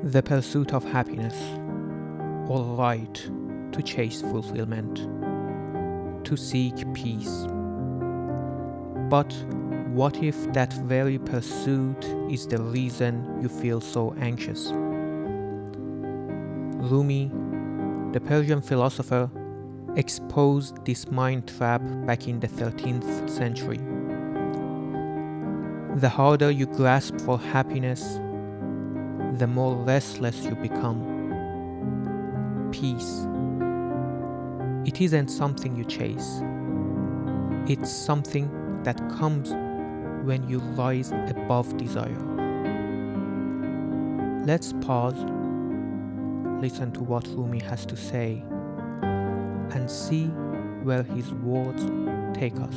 The pursuit of happiness, or right to chase fulfillment, to seek peace. But what if that very pursuit is the reason you feel so anxious? Rumi, the Persian philosopher, exposed this mind trap back in the 13th century. The harder you grasp for happiness, the more restless you become. Peace. It isn't something you chase. It's something that comes when you rise above desire. Let's pause, listen to what Rumi has to say, and see where his words take us.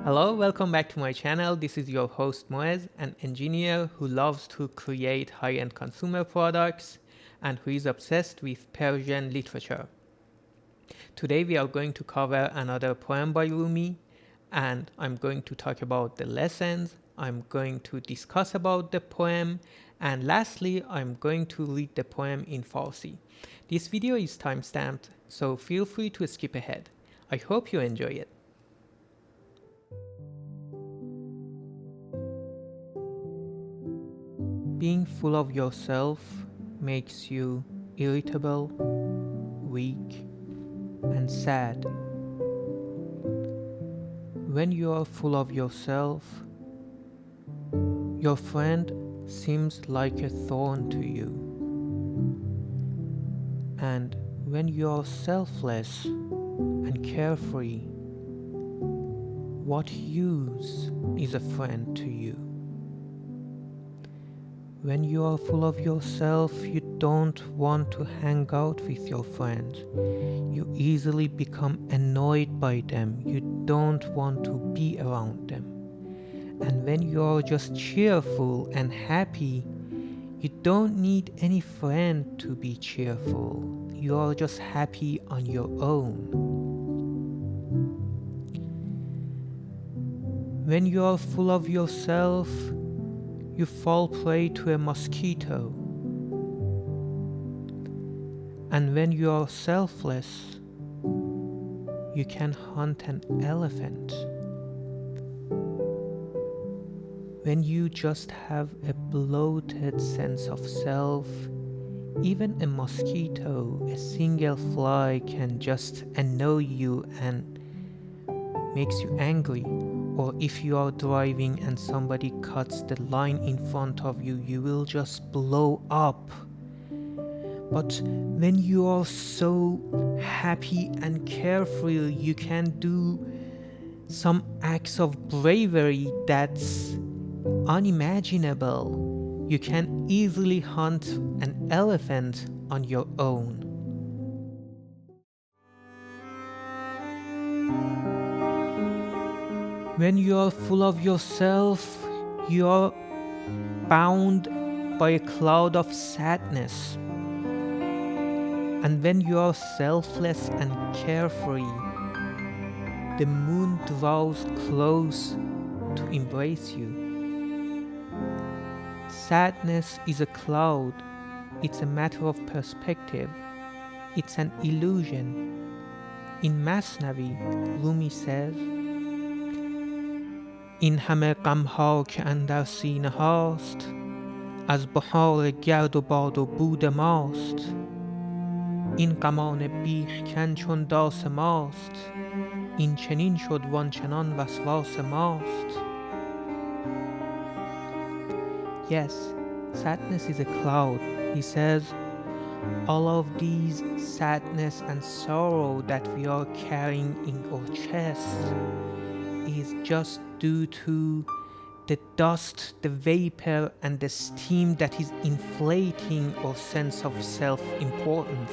Hello, welcome back to my channel. This is your host Moez, an engineer who loves to create high-end consumer products and who is obsessed with Persian literature. Today we are going to cover another poem by Rumi, and I'm going to talk about the lessons, I'm going to discuss about the poem, and lastly I'm going to read the poem in Farsi. This video is time-stamped, so feel free to skip ahead. I hope you enjoy it. Being full of yourself makes you irritable, weak, and sad. When you are full of yourself, your friend seems like a thorn to you. And when you are selfless and carefree, what use is a friend to you? When you are full of yourself, you don't want to hang out with your friends. You easily become annoyed by them. You don't want to be around them. And when you are just cheerful and happy, you don't need any friend to be cheerful. You are just happy on your own. When you are full of yourself, you fall prey to a mosquito. And when you are selfless, you can hunt an elephant. When you just have a bloated sense of self, even a mosquito, a single fly can just annoy you and makes you angry. Or if you are driving and somebody cuts the line in front of you, you will just blow up. But when you are so happy and carefree, you can do some acts of bravery that's unimaginable. You can easily hunt an elephant on your own. When you are full of yourself, you are bound by a cloud of sadness. And when you are selfless and carefree, the moon draws close to embrace you. Sadness is a cloud. It's a matter of perspective. It's an illusion. In Masnavi, Rumi says, این همه غمها که اندر سینه هاست از بهار گرد و باد و بود ماست این غمان بیخ کن چون داس ماست این چنین شد وان چنان وسواس ماست. Yes, sadness is a cloud. He says, all of these sadness and sorrow that we are carrying in our chests is just due to the dust, the vapor, and the steam that is inflating our sense of self-importance.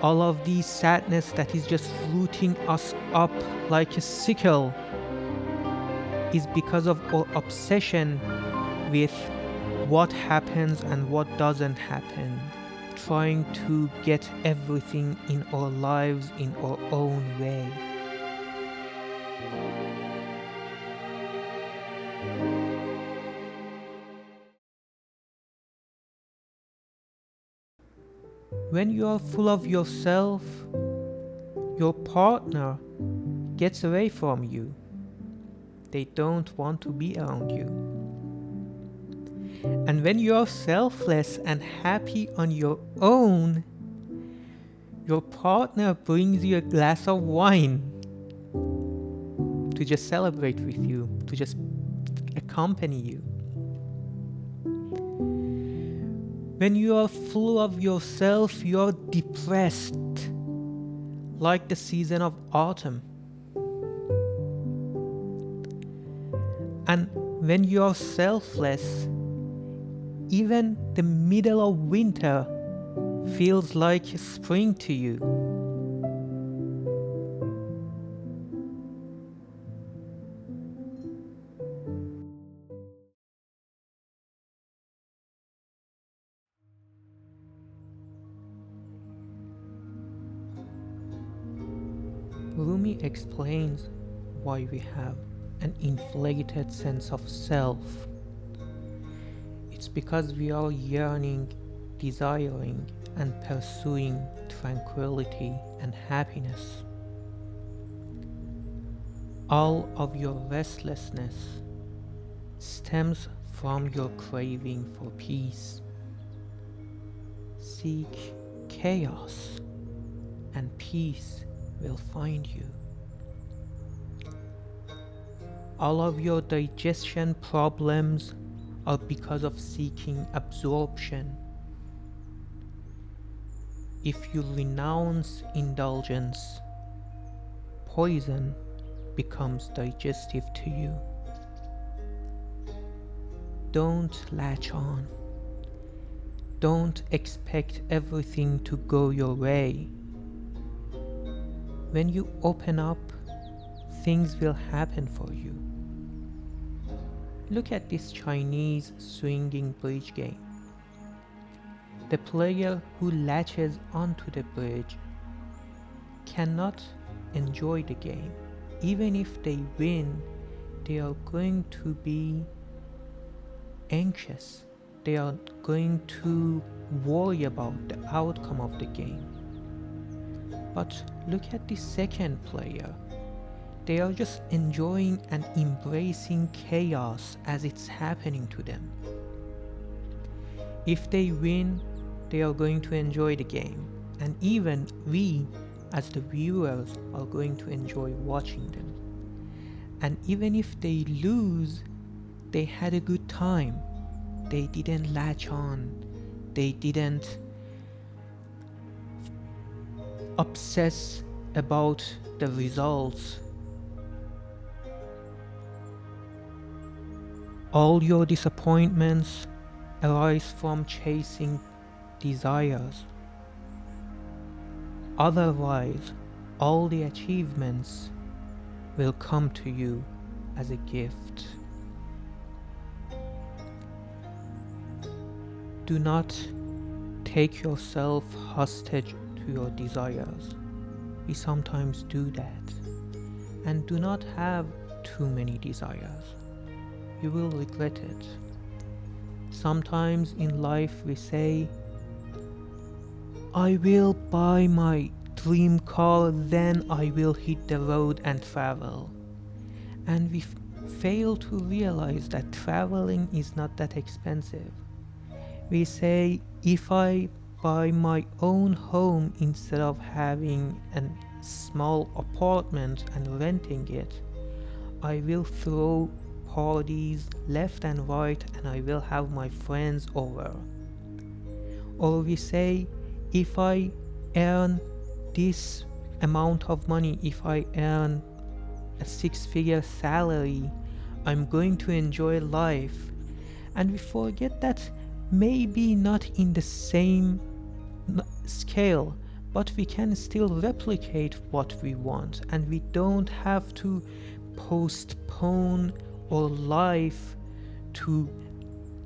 All of these sadness that is just rooting us up like a sickle is because of our obsession with what happens and what doesn't happen. trying to get everything in our lives in our own way. When you are full of yourself, your partner gets away from you. They don't want to be around you. And when you are selfless and happy on your own, your partner brings you a glass of wine to just celebrate with you, to just accompany you. When you are full of yourself, you are depressed, like the season of autumn. And when you are selfless, even the middle of winter feels like spring to you. Rumi explains why we have an inflated sense of self. It's because we are yearning, desiring, and pursuing tranquility and happiness. All of your restlessness stems from your craving for peace. Seek chaos, and peace will find you. All of your digestion problems are because of seeking absorption. If you renounce indulgence, poison becomes digestive to you. Don't latch on. Don't expect everything to go your way. When you open up, things will happen for you. Look at this Chinese swinging bridge game. The player who latches onto the bridge cannot enjoy the game. Even if they win, they are going to be anxious. They are going to worry about the outcome of the game. But look at the second player. They are just enjoying and embracing chaos as it's happening to them. If they win, they are going to enjoy the game. And even we, as the viewers, are going to enjoy watching them. And even if they lose, they had a good time. They didn't latch on. They didn't obsess about the results. All your disappointments arise from chasing desires. Otherwise, all the achievements will come to you as a gift. Do not take yourself hostage to your desires. We sometimes do that. And do not have too many desires. You will regret it. Sometimes in life we say, I will buy my dream car, then I will hit the road and travel. And we fail to realize that traveling is not that expensive. We say, if I buy my own home instead of having a small apartment and renting it, I will throw parties left and right and I will have my friends over. Or we say, if I earn this amount of money, if I earn a 6-figure salary, I'm going to enjoy life. And we forget that maybe not in the same scale, but we can still replicate what we want, and we don't have to postpone our life to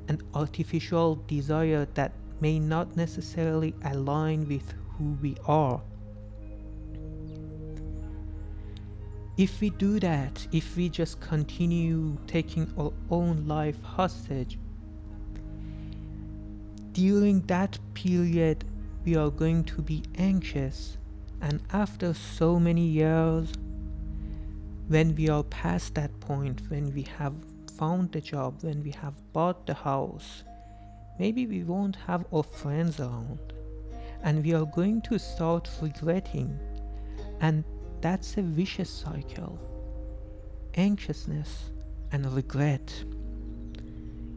an artificial desire that may not necessarily align with who we are. If we do that, if we just continue taking our own life hostage, during that period we are going to be anxious, and after so many years, when we are past that point, when we have found the job, when we have bought the house, maybe we won't have our friends around, and we are going to start regretting, and that's a vicious cycle. Anxiousness and regret.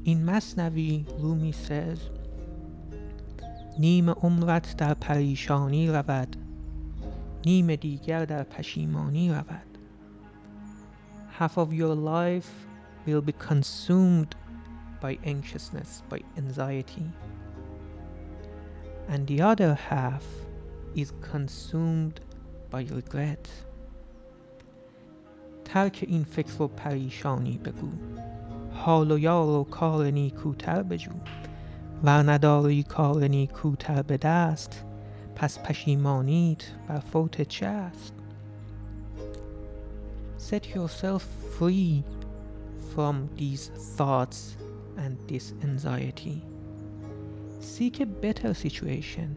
In مثنوی رومی says نیم عمرت در پریشانی رود، نیم دیگر در پشیمانی رود. Half of your life will be consumed by anxiousness, by anxiety, and the other half is consumed by regret. ترک این فکر و پریشانی بگو، حال و یار و کار نیکوتر بجو، ور نداری کار نیکوتر به دست، پس پشیمانیت بر فوت چه است؟ Set yourself free from these thoughts and this anxiety. Seek a better situation.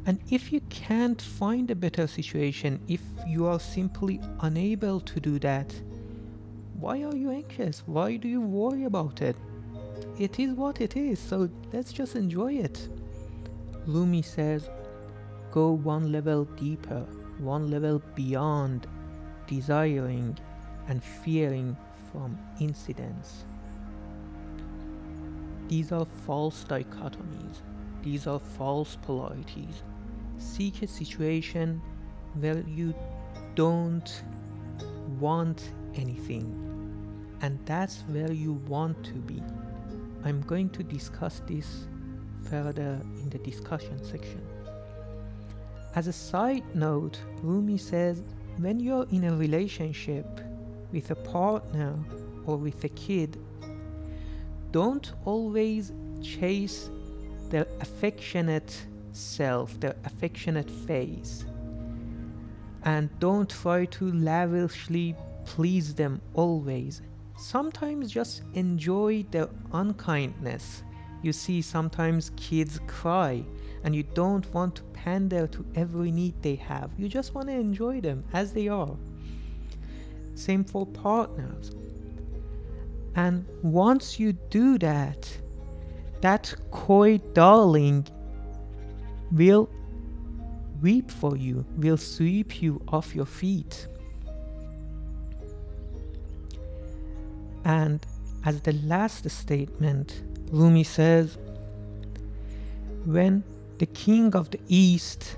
And if you can't find a better situation, if you are simply unable to do that, why are you anxious? Why do you worry about it? It is what it is, so let's just enjoy it. Rumi says, go one level deeper, one level beyond desiring and fearing from incidents. These are false dichotomies. These are false polarities. Seek a situation where you don't want anything, and that's where you want to be. I'm going to discuss this further in the discussion section. As a side note, Rumi says, when you're in a relationship with a partner or with a kid, don't always chase their affectionate self, their affectionate face, and don't try to lavishly please them always. Sometimes just enjoy their unkindness. You see, sometimes kids cry and you don't want to pander to every need they have. You just want to enjoy them as they are. Same for partners. And once you do that, that coy darling will weep for you, will sweep you off your feet. And as the last statement, Rumi says, when the king of the east,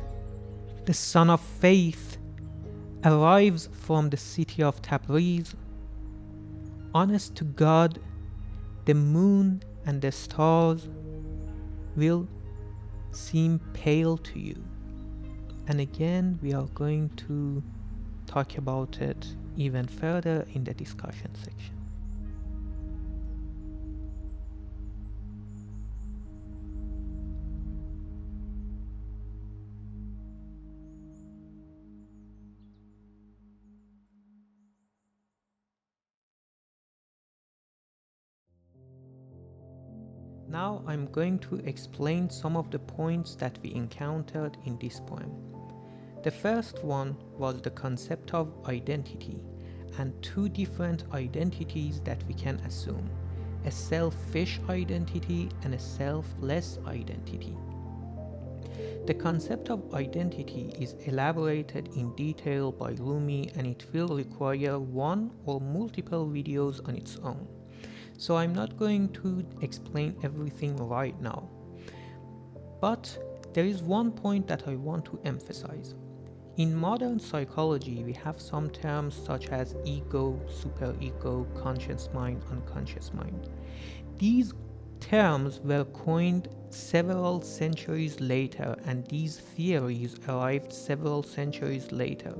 the son of faith, arrives from the city of Tabriz, honest to God, the moon and the stars will seem pale to you. And again, we are going to talk about it even further in the discussion section. Now I'm going to explain some of the points that we encountered in this poem. The first one was the concept of identity, and two different identities that we can assume: a selfish identity and a selfless identity. The concept of identity is elaborated in detail by Rumi, and it will require one or multiple videos on its own. So I'm not going to explain everything right now. But there is one point that I want to emphasize. In modern psychology, we have some terms such as ego, superego, conscious mind, unconscious mind. These terms were coined several centuries later, and these theories arrived several centuries later.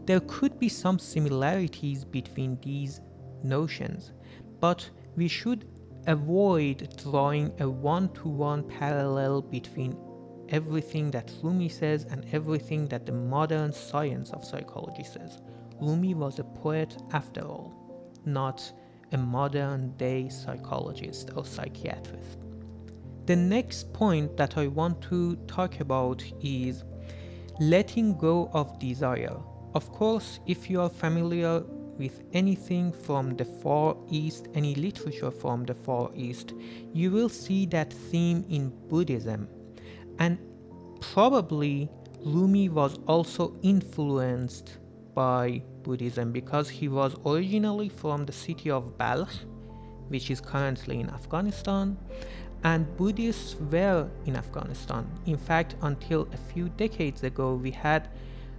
There could be some similarities between these notions, but we should avoid drawing a one-to-one parallel between everything that Rumi says and everything that the modern science of psychology says. Rumi was a poet after all, not a modern day psychologist or psychiatrist. The next point that I want to talk about is letting go of desire. Of course, if you are familiar with anything from the Far East, any literature from the Far East, you will see that theme in Buddhism. And probably Rumi was also influenced by Buddhism because he was originally from the city of Balkh, which is currently in Afghanistan, and Buddhists were in Afghanistan. In fact, until a few decades ago, we had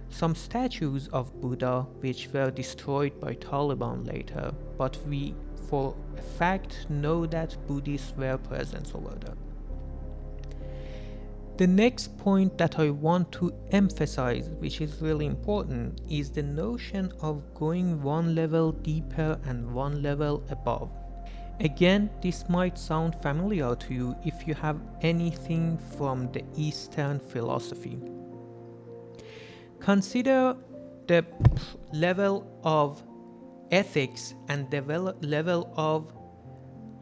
some statues of Buddha which were destroyed by Taliban later, but we for a fact know that Buddhists were present over there. The next point that I want to emphasize, which is really important, is the notion of going one level deeper and one level above. Again, this might sound familiar to you if you have anything from the Eastern philosophy. Consider the level of ethics and the level of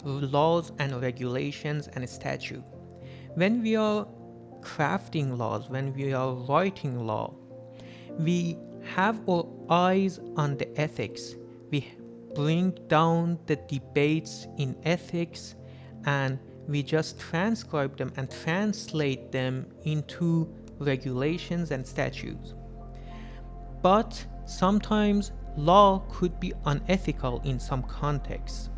laws and regulations and statute. When we are crafting laws, when we are writing law, we have our eyes on the ethics. We bring down the debates in ethics and we just transcribe them and translate them into regulations and statutes. But sometimes law could be unethical in some contexts.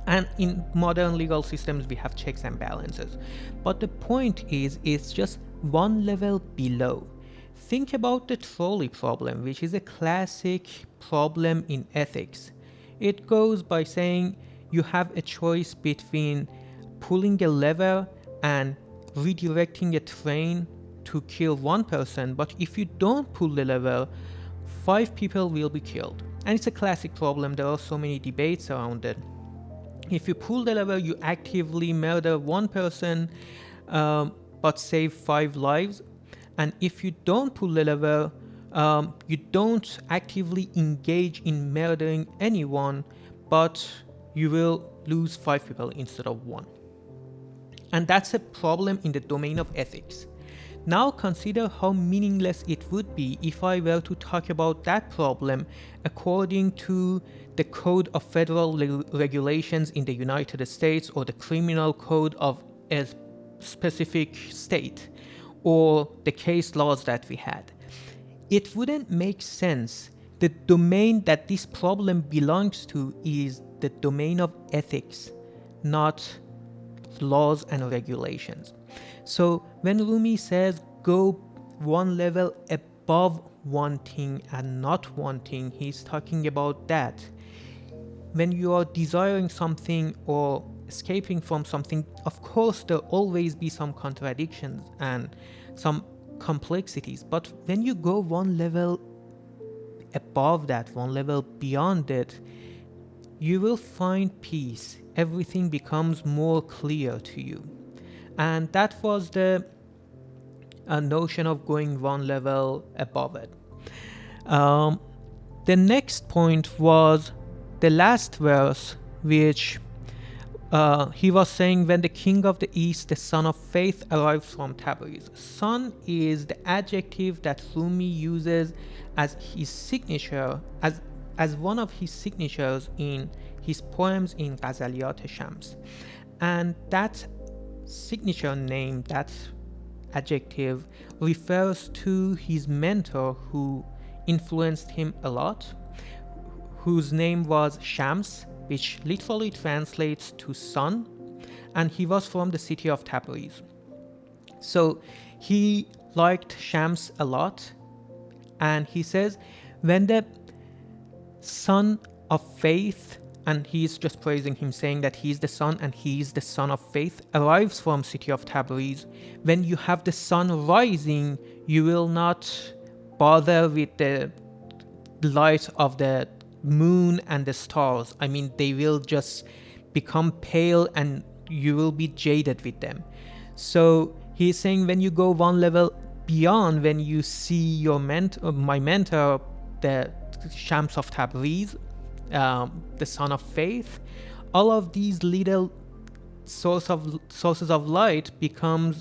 And in modern legal systems, we have checks and balances. But the point is, it's just one level below. Think about the trolley problem, which is a classic problem in ethics. It goes by saying you have a choice between pulling a lever and redirecting a train to kill one person, but if you don't pull the lever, 5 people will be killed. And it's a classic problem. There are so many debates around it. If you pull the lever, you actively murder one person, but save 5 lives. And if you don't pull the lever, you don't actively engage in murdering anyone, but you will lose 5 people instead of 1. And that's a problem in the domain of ethics. Now consider how meaningless it would be if I were to talk about that problem according to the Code of Federal Regulations in the United States or the Criminal Code of a specific state or the case laws that we had. It wouldn't make sense. The domain that this problem belongs to is the domain of ethics, not laws and regulations. So when Rumi says go one level above wanting and not wanting, he's talking about that. When you are desiring something or escaping from something, of course there'll always be some contradictions and some complexities, but when you go one level above that, one level beyond it, you will find peace. Everything becomes more clear to you. And that was the notion of going one level above it. The next point was the last verse, which he was saying, when the king of the east, the son of faith, arrives from Tabriz. Son is the adjective that Rumi uses as his signature, as one of his signatures in his poems in Ghazaliyat Shams. And that signature name, that adjective, refers to his mentor who influenced him a lot, whose name was Shams, which literally translates to sun, and he was from the city of Tabriz. So he liked Shams a lot, and he says, when the son of faith, and he's just praising him, saying that he's the son and he's the son of faith, arrives from city of Tabriz. When you have the sun rising, you will not bother with the light of the moon and the stars. I mean, they will just become pale and you will be jaded with them. So he's saying when you go one level beyond, when you see your my mentor, the Shams of Tabriz, the son of faith, all of these little sources of light becomes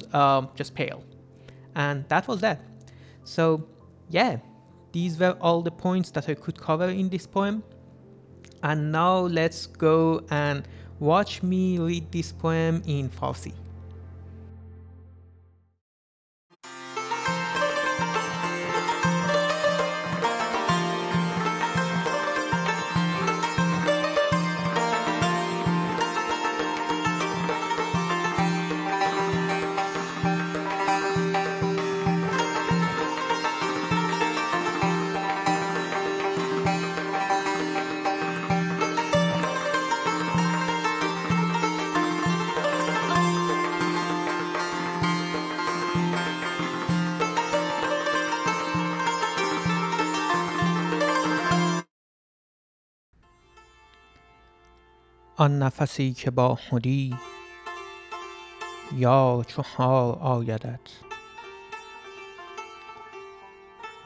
just pale. And that was that. So yeah, these were all the points that I could cover in this poem. And now let's go and watch me read this poem in Farsi. آن نفسی که باخودی یار چو حال آیدت،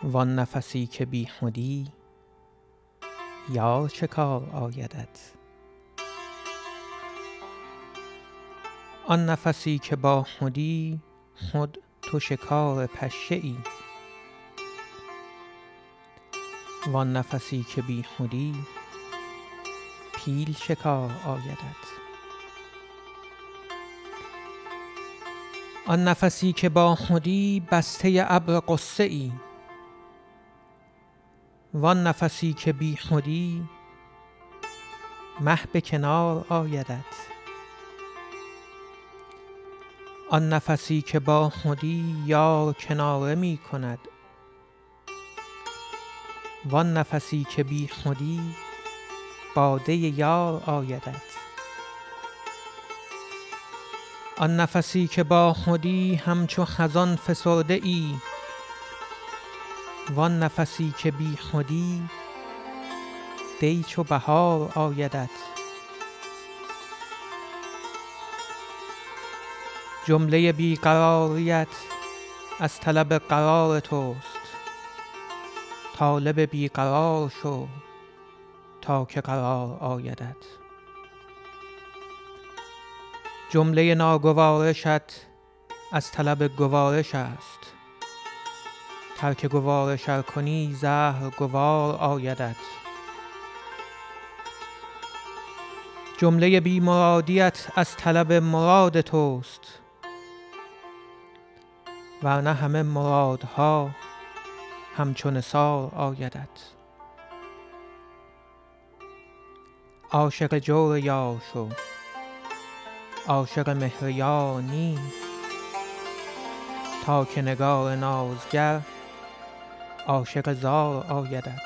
وان نفسی که بیخودی یار شکار آیدت. آن نفسی که باخودی خود تو شکار پشه ای، وان نفسی که بیخودی پیل شکار آیدت. آن نفسی که باخودی بسته ابر غصه ای، وان نفسی که بیخودی مه به کنار آیدت. آن نفسی که باخودی یار کناره می کند، وان نفسی که بیخودی باده یار آیدت. آن نفسی که باخودی همچو خزان فسرده ای، وان نفسی که بیخودی دی چو بهار آیدت. جمله بیقراریت از طلب قرار توست، طالب بیقرار شو تا که قرار آیدت. جمله ناگوارشت از طلب گوارش است، ترک گوارش ار کنی زهر گوار آیدت. جمله بی مرادیت از طلب مراد توست، ورنه همه مرادها همچون نثار آیدت. عاشق جور یار شو، عاشق مهر یار نی، تا که نگار نازگر عاشق زار آیدت.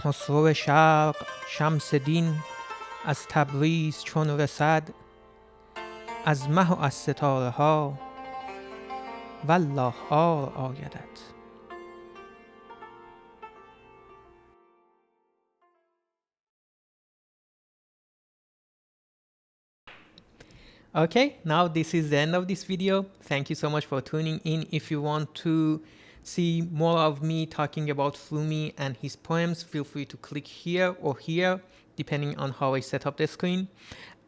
خسرو شرق شمس دین از تبریز چون رسد، از مه و از ستاره ها والله عار آیدت. Okay, now this is the end of this video. Thank you so much for tuning in. If you want to see more of me talking about Rumi and his poems, feel free to click here or here, depending on how I set up the screen.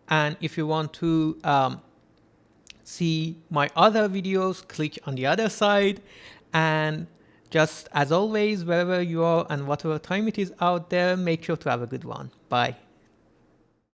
And if you want to see my other videos, click on the other side. And just as always, wherever you are and whatever time it is out there, make sure to have a good one. Bye.